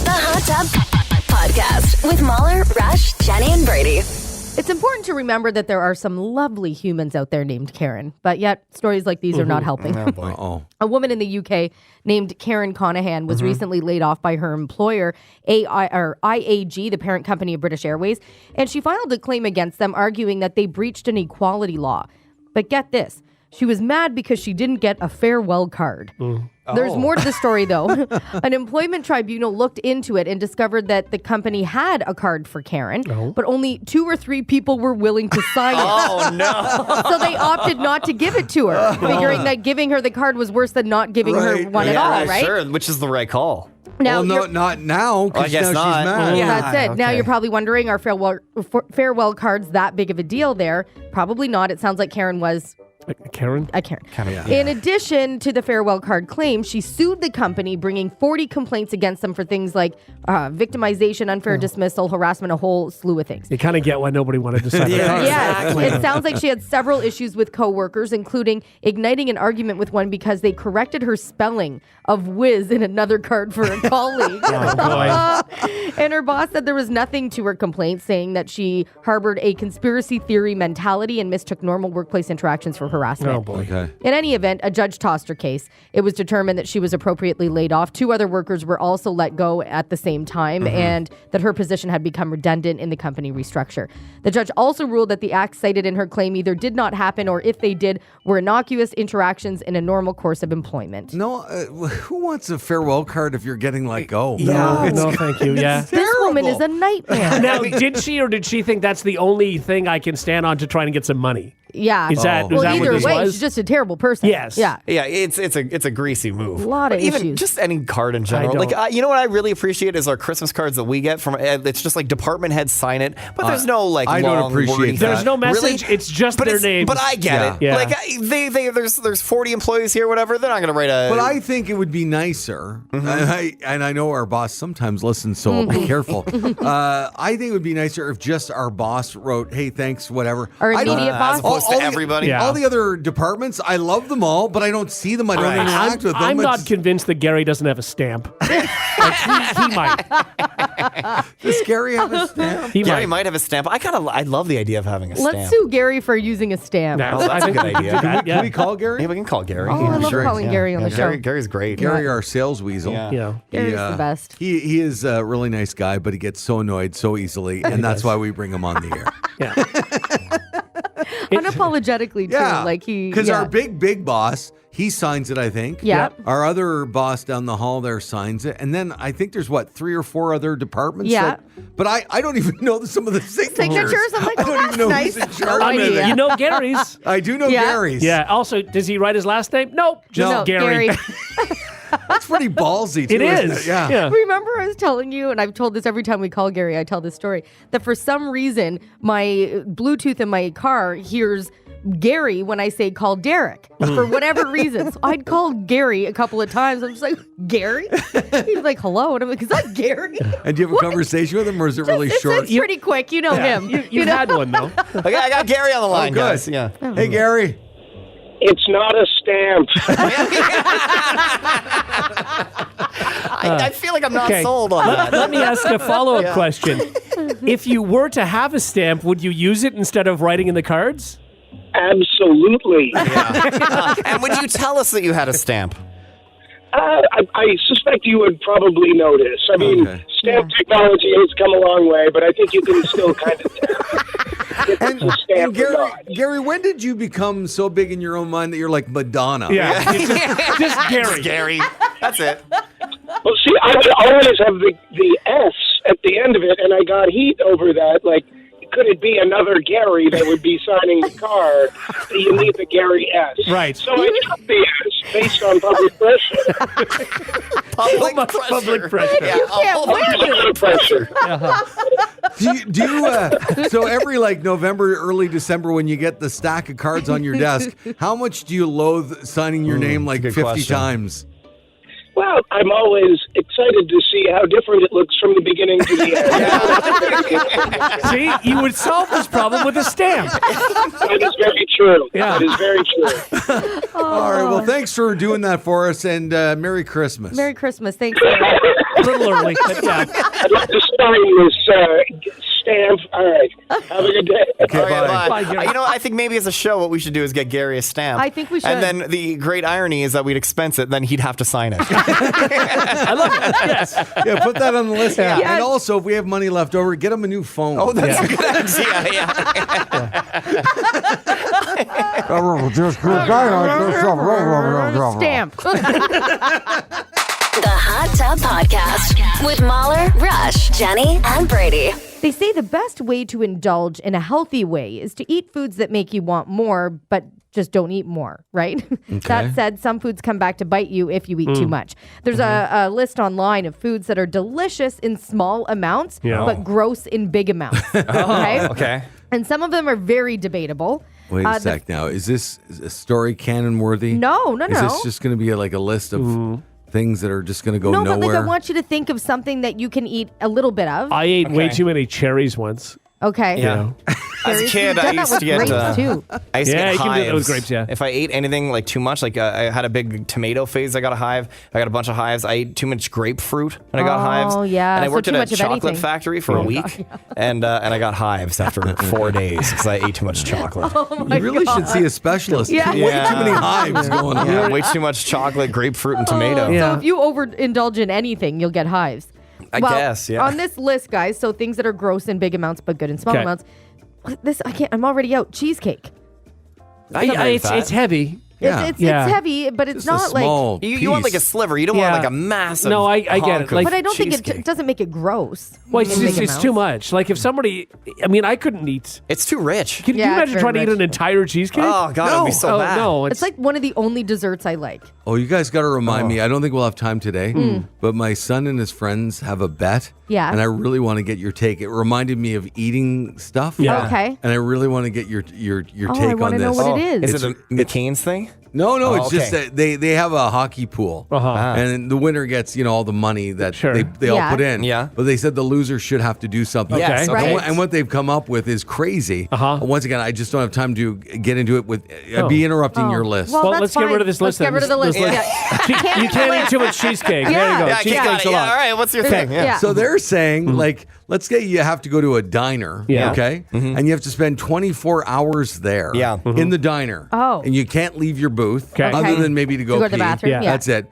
A: The Hot Tub Podcast with Mahler, Rush, Jenny, and Brady.
D: It's important to remember that there are some lovely humans out there named Karen, but yet stories like these are not helping.
E: Oh.
D: A woman in the UK named Karen Conahan was recently laid off by her employer, IAG, the parent company of British Airways, and she filed a claim against them, arguing that they breached an equality law. But get this, she was mad because she didn't get a farewell card. There's more to the story, though. An employment tribunal looked into it and discovered that the company had a card for Karen, but only 2 or 3 people were willing to sign it.
C: Oh no!
D: So they opted not to give it to her, figuring that giving her the card was worse than not giving her
E: Right.
D: one at all, right?
C: Sure, which is the right call.
D: Now,
E: Well, no,
D: you're-
E: not now. 'Cause
C: I guess
E: now
C: not.
E: she's mad.
C: Yeah.
D: that's it. Now
C: okay.
D: you're probably wondering, are farewell cards that big of a deal there? Probably not. It sounds like Karen was
B: Karen?
D: a Karen.
C: Kinda,
D: In addition to the farewell card claim, she sued the company, bringing 40 complaints against them for things like victimization, unfair dismissal, harassment, a whole slew of things.
B: You kind of get why nobody wanted to sign
C: Yeah.
B: it.
D: Yeah, it sounds like she had several issues with coworkers, including igniting an argument with one because they corrected her spelling of whiz in another card for a colleague. And her boss said there was nothing to her complaint, saying that she harbored a conspiracy theory mentality and mistook normal workplace interactions for harassment.
B: Oh, boy.
E: Okay.
D: In any event, a judge tossed her case. It was determined that she was appropriately laid off. 2 other workers were also let go at the same time, and that her position had become redundant in the company restructure. The judge also ruled that the acts cited in her claim either did not happen or, if they did, were innocuous interactions in a normal course of employment.
E: No, who wants a farewell card if you're getting let go?
B: No, thank you. Yeah.
D: This woman is a nightmare.
B: Now, did she or did she think that's the only thing I can stand on to try and get some money?
D: Yeah.
B: Is that
D: well,
B: what
D: either
B: this
D: way,
B: was?
D: she's just a terrible person.
B: Yes.
D: Yeah.
C: Yeah, it's a greasy move.
D: A lot of
C: But even
D: issues.
C: just any card in general.
B: don't.
C: Like you know what I really appreciate is our Christmas cards that we get from. It's just like department heads sign it, but there's no like.
E: I don't
C: long,
E: appreciate
C: wordy-
E: that.
B: There's no message.
C: Really?
B: It's just
C: But
B: their names.
C: But I get it.
B: Yeah.
C: Like there's 40 employees here, whatever. They're not going to write a.
E: But I think it would be nicer, and I know our boss sometimes listens, so I'll be careful. I think it would be nicer if just our boss wrote, "Hey, thanks, whatever."
D: Our
E: I don't-
D: immediate boss?
C: as opposed to everybody.
B: Yeah.
E: All the other departments, I love them all, but I don't see them. I don't
C: Right.
E: interact with them.
B: I'm not
E: It's-
B: convinced that Gary doesn't have a stamp. Like, he might.
E: Does Gary have a stamp?
B: He
C: Gary
B: might.
C: might have a stamp. I love the idea of having a stamp.
D: Let's sue Gary for using a stamp.
B: No,
C: that's
B: I
C: a
B: think
C: good
B: we can
C: idea.
B: do that,
E: Can we call Gary?
C: Yeah, we can call Gary.
D: Oh, I love
C: Sure.
D: calling Gary on the show.
C: Gary's great.
E: Gary, our sales weasel.
C: Yeah.
B: Yeah.
D: Gary's the best.
E: He is a really nice guy, but he gets so annoyed so easily, and that's why we bring him on the air.
B: Yeah.
D: Unapologetically, too.
E: Yeah,
D: Like he.
E: because
D: yeah.
E: our big boss, he signs it. I think.
D: Yeah.
E: Our other boss down the hall there signs it, and then I think there's 3 or 4 other departments.
D: Yeah.
E: But I don't even know some of the signatures.
D: I'm like,
E: I
D: oh,
E: don't
D: that's
E: even know
D: nice.
E: who's in charge
D: No
E: of
D: idea.
E: it.
B: You know Gary's.
E: I do know
D: Yeah.
E: Gary's.
B: Yeah. Also, does he write his last name? Nope. Just
D: No,
B: Gary.
E: That's pretty ballsy too.
B: It
E: isn't
B: is.
E: it? Yeah.
D: Remember, I was telling you, and I've told this every time we call Gary, I tell this story, that for some reason, my Bluetooth in my car hears Gary when I say call Derek for whatever reason. So I'd call Gary a couple of times. I'm just like, Gary? He's like, hello. And I'm like, is that Gary?
E: And do you have a conversation with him, or is it really short?
D: It's pretty quick. You know him.
B: You
D: know?
B: had one, though.
C: Okay, I got Gary on the line,
E: good.
C: guys. Yeah.
E: Hey, Gary.
F: It's not a stamp.
C: I feel like I'm not
B: Okay.
C: sold on that.
B: Let me ask a follow-up question. If you were to have a stamp, would you use it instead of writing in the cards?
F: Absolutely.
C: And would you tell us that you had a stamp?
F: I suspect you would probably notice. I mean,
E: Okay.
F: stamp technology has come a long way, but I think you can still kind of tell if it's a stamp or
E: Gary,
F: not.
E: Gary, when did you become so big in your own mind that you're like Madonna?
B: Yeah. Just Gary.
C: Gary. That's it.
F: Well, see, I would always have the S at the end of it, and I got heat over that. Like, could it be another Gary that would be signing the card? You need the Gary S.
B: Right.
F: So I took the S based on public pressure.
B: Public pressure.
C: Yeah.
F: Public pressure.
E: Do you so every November, early December, when you get the stack of cards on your desk, how much do you loathe signing your name like
C: good
E: 50
C: question.
E: times?
F: Well, I'm always excited to see how different it looks from the beginning to the end.
B: See, you would solve this problem with a stamp.
F: That is very true.
B: Yeah.
F: That is very true.
E: All right, well, thanks for doing that for us, and Merry Christmas.
D: Merry Christmas. Thanks, Gary.
B: A little early, but yeah.
F: I'd like to sign this stamp. All right. Have a good day.
C: All right,
E: bye.
B: Bye, Gary.
C: You know, I think maybe as a show, what we should do is get Gary a stamp.
D: I think we should.
C: And then the great irony is that we'd expense it, then he'd have to sign it.
B: I love it. Yes.
E: Yeah, put that on the list.
B: Yeah.
E: And also, if we have money left over, get him a new phone.
C: Oh, that's a good idea. Yeah.
D: Stamp.
A: The Hot Tub Podcast with Mahler, Rush, Jenny, and Brady.
D: They say the best way to indulge in a healthy way is to eat foods that make you want more, but just don't eat more, right? That said, some foods come back to bite you if you eat too much. There's a list online of foods that are delicious in small amounts,
B: Yeah.
D: but gross in big amounts. Okay?
C: Okay.
D: And some of them are very debatable.
E: Wait a sec now. Is this a story canon worthy?
D: No.
E: Is this just going to be like a list of things that are just going to go
D: No,
E: nowhere?
D: but I want you to think of something that you can eat a little bit of.
B: I ate way
C: Okay.
B: too many cherries once.
D: Okay.
C: Yeah. As a
D: Cherries.
C: kid,
D: You've
C: I
D: done that
C: used
D: with
C: to get
D: grapes, too.
C: I used to
B: Yeah,
C: get
B: you can do that with
C: hives.
B: grapes, yeah.
C: If I ate anything like too much, like I had a big tomato phase, I got a hive. I got a bunch of hives. I ate too much grapefruit, and I got hives.
D: Oh, yeah.
C: And I
D: So
C: worked
D: too
C: at a
D: much of
C: chocolate
D: anything.
C: factory for a week, and I got hives after 4 days because I ate too much chocolate.
E: You really should see a specialist.
D: Yeah.
E: Way too many hives going on.
C: Yeah, way too much chocolate, grapefruit, and tomato.
B: Yeah.
D: So if you overindulge in anything, you'll get hives.
C: I guess, yeah.
D: On this list, guys, so things that are gross in big amounts but good in small
B: Okay.
D: amounts. I'm already out. Cheesecake.
C: I can agree with that.
B: It's heavy.
E: Yeah.
D: It's
B: Yeah.
D: heavy, but it's
E: Just a
D: not like.
E: small
C: You want like a
E: piece.
C: sliver. You don't
B: Yeah.
C: want like a massive.
B: No, I get
C: hunk
B: it.
C: of
B: Like-
D: But I don't think it
C: cheesecake.
D: doesn't make it gross.
B: Well,
D: in Mickey
B: it's
D: Mouse.
B: too much. Like if somebody, I mean, I couldn't eat.
C: It's too rich.
B: Can
D: Yeah,
B: you
D: it's
B: imagine
D: very
B: trying to eat
D: rich.
B: an entire cheesecake?
C: Oh god, it'd be so
B: oh,
C: bad.
B: no,
D: It's like one of the only desserts I like.
E: Oh, you guys got to remind me. I don't think we'll have time today, but my son and his friends have a bet.
D: Yeah.
E: And I really want to get your take. It reminded me of eating stuff.
B: Yeah.
D: Okay.
E: And I really want to get your
D: Oh,
E: take
D: I
E: on
D: wanna
E: this.
D: know what it is.
C: Is it a McCain's thing?
E: No,
C: Oh,
E: it's just
C: okay.
E: that they have a hockey pool, and the winner gets all the money that
B: Sure.
E: they all
D: Yeah.
E: put in.
C: Yeah.
E: but they said the loser should have to do something.
C: Yes,
B: okay.
D: Right.
E: And what they've come up with is crazy. Once again, I just don't have time to get into it. I'd be interrupting your list.
D: Well,
B: Well,
D: that's
B: let's get rid
D: fine.
B: of this
D: Let's
B: list.
D: get rid of the list. Yeah.
B: You can't eat too much cheesecake. There you
D: Yeah.
B: go.
C: Yeah, I
B: Cheesecake's
C: got it.
B: a
C: Yeah,
B: lot.
C: all right. What's your thing?
D: Yeah.
E: So they're saying, let's say you have to go to a diner,
B: Yeah.
E: okay? And you have to spend 24 hours there
C: Yeah.
E: in the diner.
D: Oh.
E: And you can't leave your booth
B: Okay.
E: other
D: Okay.
E: than maybe to go
D: To go to the
E: pee.
D: bathroom, yeah.
E: That's it.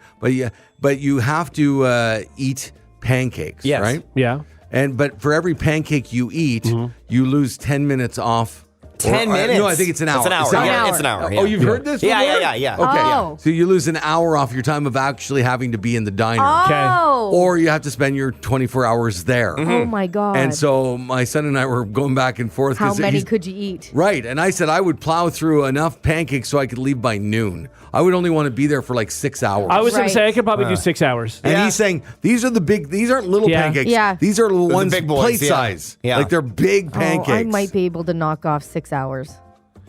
E: But you have to eat pancakes,
C: Yes.
E: right?
B: Yeah.
E: But for every pancake you eat, you lose 10 minutes off.
C: 10 minutes?
E: No, I think it's an hour.
C: It's an hour.
D: Yeah,
C: it's an hour.
E: Oh, you've heard this
C: Yeah,
E: before?
C: yeah.
E: Okay.
D: Oh.
E: So you lose an hour off your time of actually having to be in the diner.
D: Oh.
E: Or you have to spend your 24 hours there.
D: Oh my God.
E: And so my son and I were going back and forth.
D: how
E: 'cause
D: many
E: he's-
D: could you eat?
E: Right. And I said I would plow through enough pancakes so I could leave by noon. I would only want to be there for like 6 hours.
B: I was going
D: Right.
B: to say I could probably do 6 hours.
E: and
C: Yeah.
E: he's saying these aren't little
B: Yeah.
E: pancakes.
D: Yeah.
E: These are the ones
C: big boys,
E: plate
C: yeah.
E: size.
C: Yeah.
E: Like they're big pancakes.
D: Oh, I might be able to knock off 6 hours.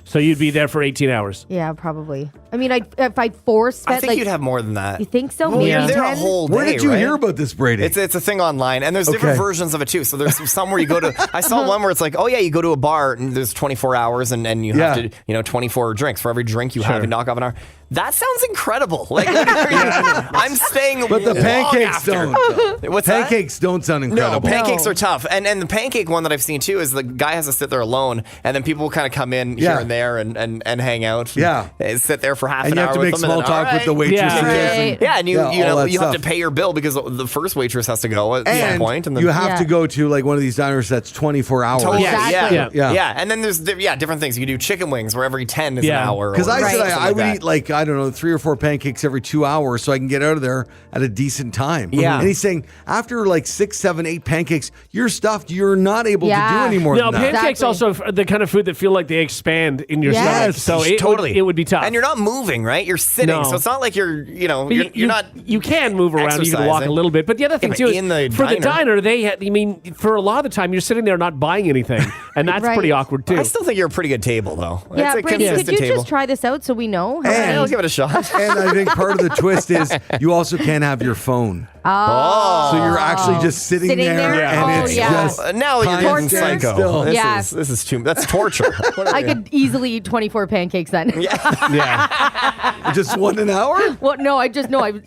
B: So you'd be there for 18 hours.
D: Yeah, probably. I mean, if I force
C: I
D: fed,
C: think
D: like,
C: you'd have more than that.
D: you think so?
C: Well,
D: Maybe
C: you're there a
D: 10?
C: whole day.
E: Where did you
C: right?
E: hear about this, Brady?
C: It's a thing online, and there's different
E: Okay.
C: versions of it too. So there's some where you go to. I saw one where it's like, oh yeah, you go to a bar and there's 24 hours, and you have
E: Yeah.
C: to 24 drinks for every drink you have. You knock off an hour. That sounds incredible. Like I'm staying.
E: But the
C: long
E: pancakes
C: after.
E: don't.
C: What's that?
E: Pancakes don't sound incredible.
C: No, pancakes
D: No.
C: are tough. And the pancake one that I've seen too is the guy has to sit there alone, and then people will kind of come in
E: Yeah.
C: here and there and hang out.
E: Yeah.
C: And sit there for half
E: And
C: an
E: you
C: hour
E: have to
C: with
E: make
C: them,
E: small
C: and then,
E: talk
C: all
E: with the
C: right.
E: waitresses.
D: Right.
C: Yeah, and you
E: all that
C: have to
E: stuff.
C: pay your bill because the first waitress has to go at some
E: And
C: point, and then
E: you have
D: Yeah.
E: to go to like one of these diners that's 24 hours.
C: Totally.
D: Exactly.
C: Yeah. And then there's different things. You can do chicken wings where every 10 is
B: Yeah.
C: an hour.
E: Because I
C: or
E: said
C: something
E: I would
C: that.
E: eat like, I don't know, 3 or 4 pancakes every 2 hours so I can get out of there at a decent time.
C: Yeah.
E: And he's saying after like 6, 7, 8 pancakes, you're stuffed. You're not able to do
D: Yeah.
E: any more
B: No,
E: than that.
B: pancakes
D: Exactly.
B: also the kind of food that feel like they expand in your
D: Yes.
B: stomach. So
C: Totally.
B: it would be tough.
C: And you're not moving, right? You're sitting.
B: No.
C: So it's not like you're
B: But
C: you're not.
B: You can move around. You can walk a
C: exercising.
B: little bit. But the other thing
C: but
B: too is
C: in the
B: for the
C: diner-
B: diner, for a lot of the time you're sitting there not buying anything, and that's
D: Right.
B: pretty awkward too.
C: I still think you're a pretty good table, though.
D: Yeah,
C: it's a
D: Brady, could
C: consistent
D: you
C: table.
D: just try this out so we know? How
E: And-
D: many-
C: I'll give it a shot.
E: And I think part of the twist is you also can't have your phone.
C: Oh.
E: So you're actually just sitting
D: Sitting
E: there,
D: there?
E: and
D: Oh,
E: it's
D: yeah.
E: just
C: Now you're getting
E: Torture.
C: psycho.
E: Still.
D: Yeah.
C: This is too. That's torture.
D: I could easily eat 24 pancakes then.
B: yeah.
E: just 1 an hour.
D: Well, no, I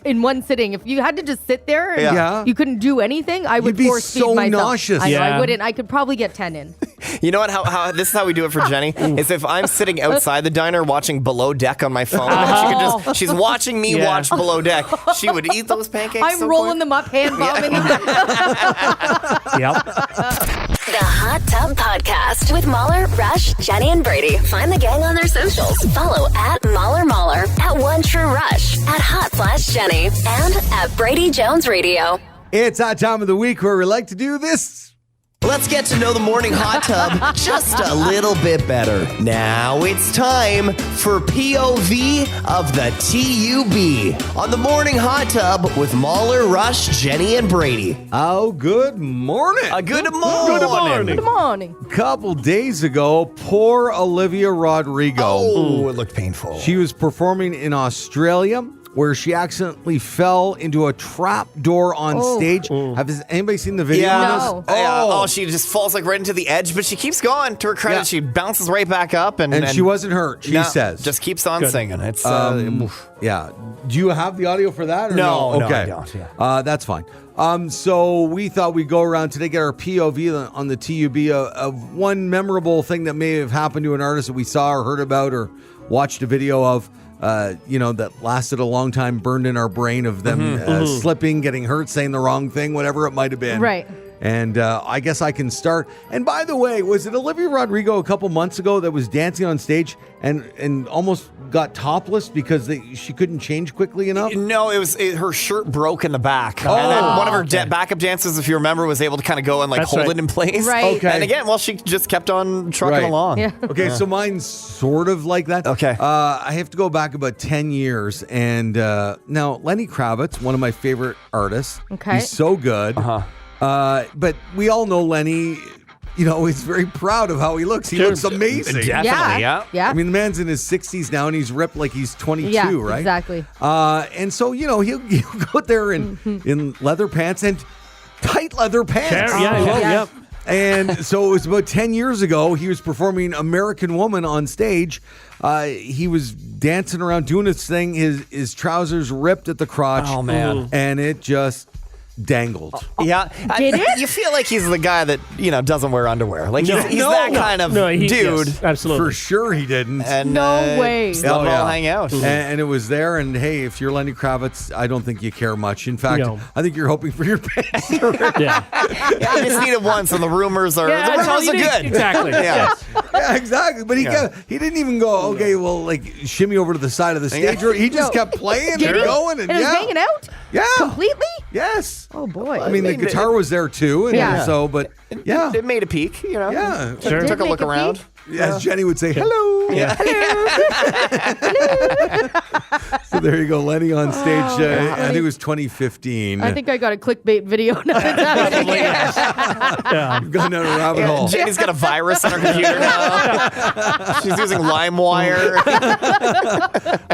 D: in one sitting. If you had to just sit there and
E: Yeah.
D: you couldn't do anything, I would
E: be
D: force
E: so
D: feed myself.
E: nauseous.
D: I know,
B: Yeah.
D: I wouldn't. I could probably get 10 in.
C: You know what? How this is how we do it for Jenny. Is if I'm sitting outside the diner watching Below Deck on my phone, and she's watching me
B: Yeah.
C: watch Below Deck. She would eat those pancakes.
D: I'm
C: so
D: rolling
C: quick.
D: them up, hand bombing them.
B: Yep.
A: The Hot Tub Podcast with Mahler, Rush, Jenny, and Brady. Find the gang on their socials. Follow at Mahler, at One True Rush, at Hot/Jenny, and at Brady Jones Radio.
E: It's that time of the week where we like to do this.
C: Let's get to know the morning hot tub just a little bit better. Now it's time for POV of the TUB on the morning hot tub with Mahler, Rush, Jenny, and Brady.
E: Oh, good morning.
C: Good morning.
D: Good morning.
E: A couple days ago, poor Olivia Rodrigo.
C: Oh, it looked painful.
E: She was performing in Australia where she accidentally fell into a trap door on stage. Has anybody seen the video?
C: Yeah.
E: on this?
D: No.
C: Oh, she just falls like right into the edge, but she keeps going. To her credit,
E: Yeah.
C: she bounces right back up, and
E: she wasn't hurt, she
C: No,
E: says.
C: just keeps on singing. It's
E: Yeah. Do you have the audio for that? Or
C: No, no,
E: okay.
C: I don't, yeah.
E: That's fine. So we thought we'd go around today, get our POV on the TUB of one memorable thing that may have happened to an artist that we saw or heard about or watched a video of. That lasted a long time, burned in our brain of them slipping, getting hurt, saying the wrong thing, whatever it might have been.
D: Right.
E: And I guess I can start. And by the way, was it Olivia Rodrigo a couple months ago that was dancing on stage and almost got topless because she couldn't change quickly enough?
C: No, her shirt broke in the back. And then one of her backup dancers, if you remember, was able to kind of go and hold it in place.
D: Right.
E: Okay.
C: And again, she just kept on trucking along.
D: Yeah.
E: Okay, so mine's sort of like that.
C: Okay.
E: I have to go back about 10 years. And now, Lenny Kravitz, one of my favorite artists.
D: Okay.
E: He's so good. But we all know Lenny, he's very proud of how he looks. He looks amazing.
C: Definitely, yeah.
D: Yeah.
E: I mean, the man's in his 60s now, and he's ripped like he's 22,
D: Yeah,
E: right?
D: exactly.
E: And so, he'll go out there in leather pants and tight leather pants.
B: Yeah.
E: And so it was about 10 years ago. He was performing American Woman on stage. He was dancing around doing his thing. His trousers ripped at the crotch.
C: Oh, man.
E: And it just dangled.
C: Yeah.
D: Did it?
C: You feel like he's the guy that, doesn't wear underwear. Like, he's that kind of dude.
B: Yes, absolutely.
E: For sure he didn't.
C: And,
D: No way.
C: Just let them all hang out.
E: And it was there. And hey, if you're Lenny Kravitz, I don't think you care much. In fact,
B: No.
E: I think you're hoping for your pants to rip.
B: Yeah.
C: Yeah, you just need it once, and the rumors are
B: That's all you need.
C: good.
B: Exactly.
C: Yeah.
E: Yeah, exactly. But he didn't even go, okay, well, shimmy over to the side of the stage. He just kept playing and going. And
D: it was hanging out?
E: Yeah.
D: Completely?
E: Yes.
D: Oh, boy.
E: I mean, the guitar was there too. And
D: Yeah.
E: so, but yeah.
C: It made a peek,
E: Yeah.
B: Sure.
C: Took a
D: Make
C: look
D: a
C: around.
D: peek?
E: As Jenny would say, hello.
C: Yeah.
E: So there you go, Lenny on stage. I think it was 2015.
D: I think I got a clickbait video now that's happening.
E: You've gone down a rabbit hole.
C: Jenny's got a virus on her computer now. She's using LimeWire.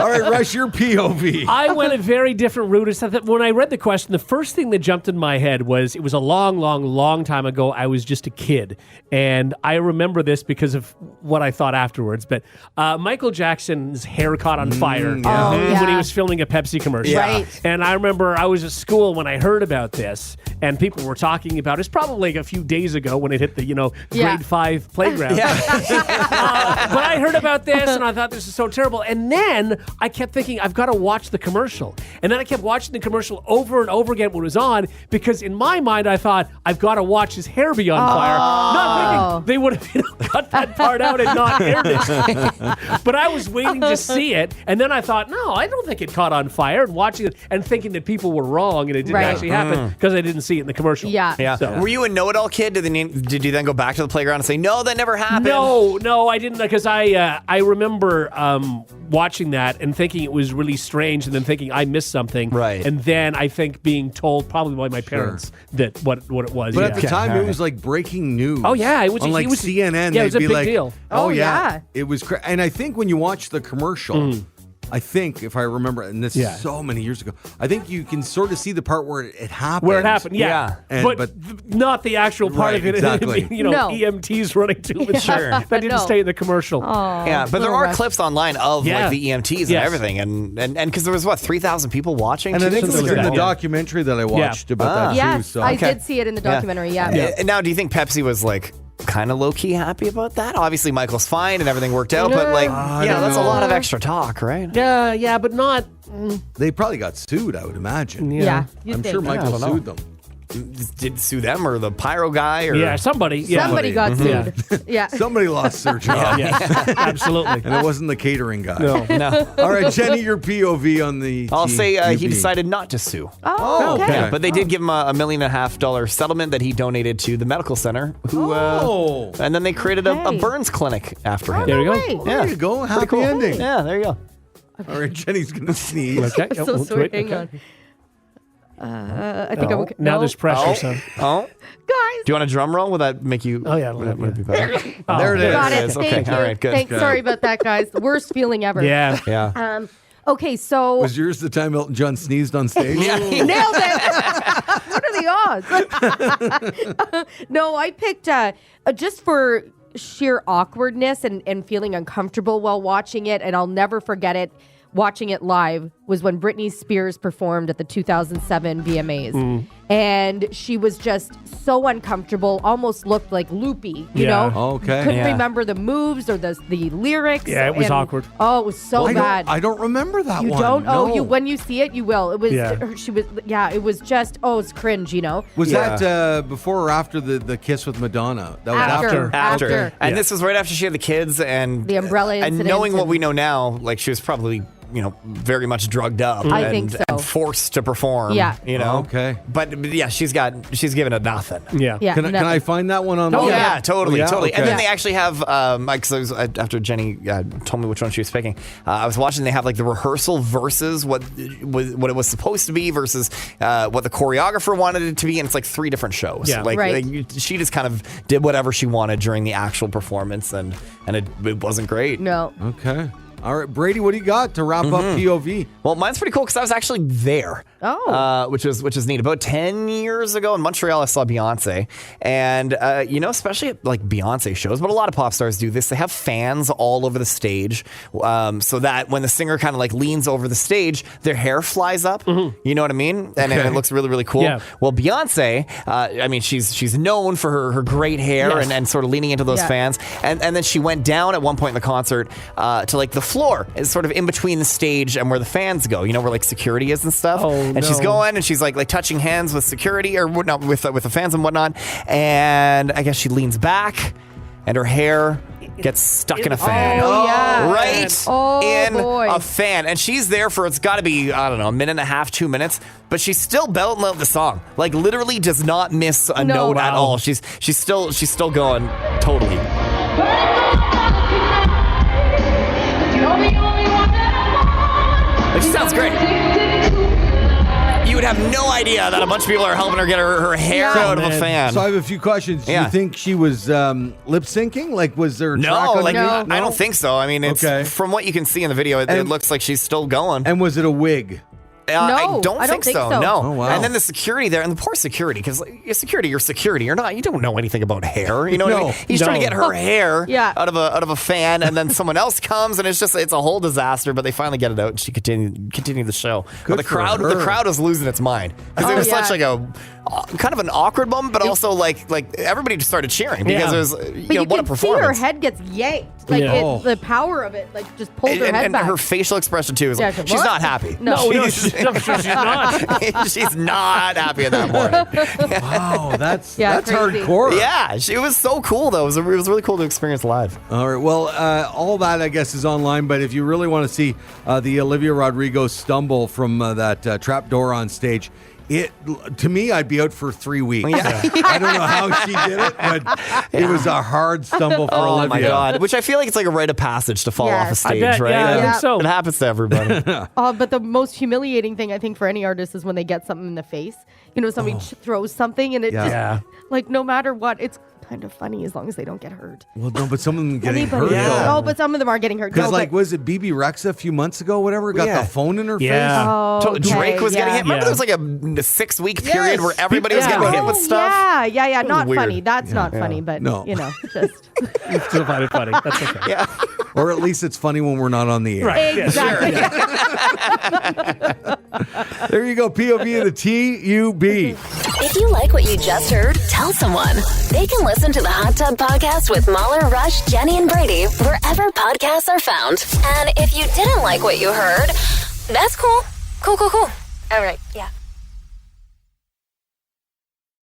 E: All right, Rush, your POV.
B: I went a very different route. When I read the question, the first thing that jumped in my head was it was a long, long, long time ago. I was just a kid. And I remember this because of what I thought afterwards. But Michael Jackson's hair caught on fire when he was filming a Pepsi commercial.
C: Yeah.
D: Right.
B: And I remember I was at school when I heard about this, and people were talking about it. It's probably like a few days ago when it hit the, grade 5 playground. But I heard about this, and I thought this is so terrible. And then I kept thinking, I've got to watch the commercial. And then I kept watching the commercial over and over again when it was on, because in my mind, I thought, I've got to watch his hair be on fire. Not thinking they would have cut that part out and not aired it. But I was waiting to see it, and then I thought, no, I don't think it caught on fire, and watching it and thinking that people were wrong and it didn't actually happen because I didn't see it in the commercial.
D: Yeah.
B: So.
C: Were you a know-it-all kid? Did you then go back to the playground and say, no, that never happened?
B: No, I didn't, because I remember watching that and thinking it was really strange, and then thinking I missed something.
C: Right.
B: And then I think being told probably by my parents that what it was.
E: But at the time, it was like breaking news.
B: Oh, yeah, it was-
E: on
B: he was-
E: CNN.
B: yeah, it was
E: they'd
B: a
E: be
B: big
E: like,
B: deal.
E: Oh,
D: Oh,
E: yeah.
D: yeah.
E: It was and I think when you watch the commercial, I think, if I remember, and this is so many years ago, I think you can sort of see the part where it happened.
B: Where it happened, yeah.
E: And-
B: but not the actual part
E: Right,
B: of it.
E: exactly.
D: No.
B: EMTs running to it.
C: Sure.
B: That didn't
D: No.
B: stay in the commercial.
C: Yeah, but there are clips online of
B: Yeah.
C: the EMTs and
B: Yes.
C: everything, and because there was 3,000 people watching.
E: And I think it was
B: Something
E: in
B: like
E: the
B: that.
E: documentary that I watched about that too.
D: Yes,
E: So.
D: I did see it in the documentary. Yeah.
C: Now, do you think Pepsi was kind of low key happy about that? Obviously, Michael's fine and everything worked out, but
E: don't
C: that's a
E: know.
C: lot of extra talk, right?
B: Yeah, but not.
E: They probably got sued, I would imagine.
D: Yeah. you'd
E: I'm
D: think.
E: sure Michael
C: I don't know.
E: sued them.
C: Did sue them or the pyro guy? Or
B: Yeah, somebody. Yeah.
D: Somebody got sued. Yeah.
E: Somebody lost their job.
B: Yes, absolutely.
E: And it wasn't the catering guy.
C: No.
E: All right, Jenny, your POV on the
C: I'll say he
E: TUB.
C: decided not to sue.
D: Oh, okay.
E: okay.
C: But they did give him a $1.5 million settlement that he donated to the medical center. And then they created a
D: Okay.
C: burns clinic after him.
B: There you go.
D: Wait.
E: There you go. Happy
C: Cool.
E: ending.
C: Yeah, there you go.
E: All right, Jenny's going to sneeze.
B: Okay.
D: I'm so sorry. Hang on. I think I'm okay.
B: Now
D: No.
B: there's pressure. So.
C: Oh,
D: Guys.
C: do you want a drum roll? Will that make you?
B: Oh, yeah,
C: Would that
B: yeah.
C: be better?
E: There it is.
D: Got
C: There it
D: it.
C: is. Okay,
D: Thank you.
C: all right, good.
D: Thanks.
E: Good.
D: Sorry about that, guys. Worst feeling ever.
B: Yeah.
C: Yeah.
D: Okay, so
E: Was yours the time Elton John sneezed on stage?
D: nailed it. What are the odds? No, I picked just for sheer awkwardness and feeling uncomfortable while watching it, and I'll never forget it. Watching it live, was when Britney Spears performed at the 2007 VMAs. And she was just so uncomfortable, almost looked like loopy, you know?
E: Okay.
D: Couldn't remember the moves or the lyrics.
B: Yeah, it was awkward.
D: Oh, it was so bad.
E: I don't remember that
D: You
E: one.
D: don't?
E: No.
D: Oh, when you see it, you will. It was,
B: Yeah.
D: it was just, it's cringe, you know?
E: Was that before or after the kiss with Madonna? That was
D: After.
C: And this was right after she had the kids and
D: The umbrella
C: and
D: incident
C: knowing what
D: and-
C: we know now, like she was probably very much drugged up
D: I
C: and,
D: think so.
C: and forced to perform.
D: Yeah.
E: Okay.
C: But yeah, she's given it nothing.
B: Yeah.
D: Yeah.
E: Can I find that one online?
C: Oh yeah, totally, totally.
E: Okay.
C: And then they actually have, because after Jenny told me which one she was picking, I was watching. They have like the rehearsal versus what it was supposed to be versus what the choreographer wanted it to be, and it's like 3 different shows.
B: Yeah.
C: Like she just kind of did whatever she wanted during the actual performance, and it wasn't great.
D: No.
E: Okay. All right, Brady, what do you got to wrap up POV?
C: Well, mine's pretty cool because I was actually there.
D: Oh.
C: Which is neat. About 10 years ago in Montreal, I saw Beyonce. And, especially at like Beyonce shows, but a lot of pop stars do this. They have fans all over the stage so that when the singer kind of like leans over the stage, their hair flies up. You know what I mean? And it looks really, really cool.
B: Yeah.
C: Well, Beyonce, she's known for her great hair and sort of leaning into those fans. And then she went down at one point in the concert to like the floor. It's sort of in between the stage and where the fans go, where like security is and stuff. And she's going and she's like touching hands with security or whatnot with the fans and whatnot. And I guess she leans back and her hair gets stuck in a fan.
D: Oh, yeah.
C: Right in
D: boy.
C: a fan. And she's there for, it's got to be, I don't know, a minute and a half, 2 minutes. But she's still belting out the song. Like literally does not miss a note at all. She's still going totally. It sounds great. You would have no idea that a bunch of people are helping her get her hair out of a fan.
E: So I have a few questions. Do you think she was lip syncing? Like, was there a track
C: No,
E: underneath?
C: I don't think so. I mean, it's from what you can see in the video, it looks like she's still going.
E: And was it a wig?
C: I don't think so. No.
E: Oh, wow.
C: And then the security there, and the poor security, because you're security. You're not. You don't know anything about hair. You know what I mean? He's trying to get her hair out of a fan, and then someone else comes, and it's a whole disaster. But they finally get it out, and she continued the show. But the crowd was losing its mind because it was such like a kind of an awkward moment, but also like everybody just started cheering because it was what a performance.
D: See her head gets yanked. Like the power of it, like just pulled her head back.
C: And her facial expression too is like she's not happy.
D: No,
B: she's not.
C: She's not happy at that morning.
E: Wow, that's
D: crazy.
E: hardcore.
C: Yeah, it was so cool though. It was really cool to experience live.
E: All right, well, all that I guess is online, but if you really want to see the Olivia Rodrigo stumble from that trap door on stage, to me, I'd be out for 3 weeks.
C: Yeah.
E: I don't know how she did it, but it was a hard stumble for Olivia.
C: Oh my God! Which I feel like it's like a rite of passage to fall off a stage,
B: I bet,
C: right?
B: Yeah, I think so.
C: It happens to everybody.
D: But the most humiliating thing I think for any artist is when they get something in the face. Somebody throws something and it just like no matter what, it's kind of funny as long as they don't get hurt.
E: Well, no, but some of them getting hurt.
D: Oh, but some of them are getting hurt.
E: Because was it BB Rexa a few months ago, whatever, got the phone in her face?
D: Oh, okay.
C: Drake was getting hit. Remember there was like a 6-week period where everybody was getting hit with stuff?
D: Yeah. Not
C: weird.
D: funny. That's not funny, but just.
B: You still find it funny. That's okay.
C: Yeah.
E: Or at least it's funny when we're not on the air.
B: Right.
D: Exactly.
E: There you go, POV of the TUB.
A: If you like what you just heard, tell someone. They can listen to the Hot Tub Podcast with Mahler, Rush, Jenny, and Brady wherever podcasts are found. And if you didn't like what you heard, that's cool. Cool. All right, yeah.